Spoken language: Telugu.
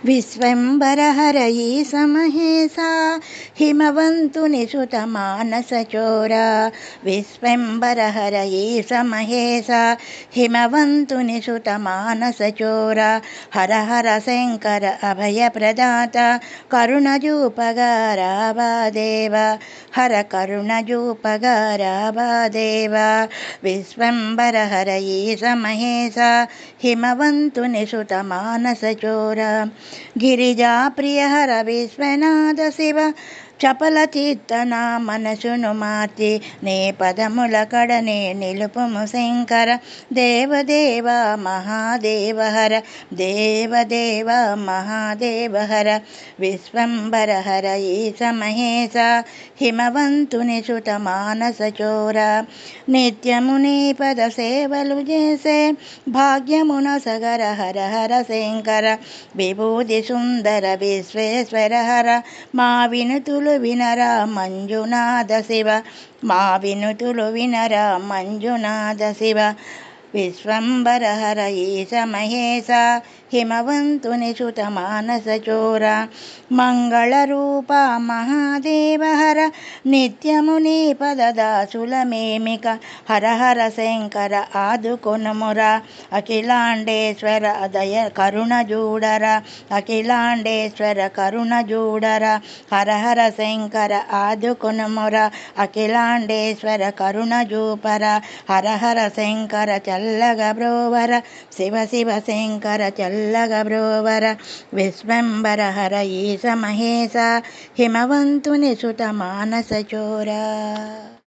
విశ్వంబరహర ఈశ మహేశ హిమవంతుని సుత మానసచోర. విశ్వంబరహర ఈశ మహేశ హిమవంతుని సుత మానసచోర. హర హర శంకర అభయ ప్రదాత కరుణజూపగా రావా దేవ. హర కరుణజూపగా రావా దేవ. విశ్వంబరహర ఈశ మహేశ హిమవంతుని సుత మానసచోర. గిరిజా ప్రియహర విశ్వనాథ శివ చపల చిత్తన మనసును మార్చి నీ పదముల కడనే నిలుపుము శంకర. దేవదేవ మహాదేవహర దేవదేవ మహాదేవహర. విశ్వంబరహర ఈశ మహేశ హిమవంతుని సుత మానసచోర. నిత్యము నీ పద సేవలు చేసే భాగ్యమున సగర హర హర శంకర. విభూతి సుందర విశ్వేశ్వర హర మా వినుతులు వినరా మంజునాథ శివ. మా వినుతులు వినరా మంజునాథ శివ. విశ్వంబరహర ఈశ మహేశ హిమవంతుని సుత మానసచోర. మంగళరూప మహాదేవహర నిత్యము నీ పదదాసులమేమిక. హర హర శంకర ఆదుకొనుమురా. అఖిలాండేశ్వర దయ కరుణ జూడర. అఖిలాండేశ్వర కరుణ జూడర. హర హర శంకర ఆదుకొనుమురా. అఖిలాండేశ్వర కరుణ జూపర. హర హర శంకర చల్లగ బ్రోవర. శివ శివ శంకర చల్లగ బ్రోవర. విశ్వంబరహర ఈశ మహేశ హిమవంతుని సుత మానసచోర.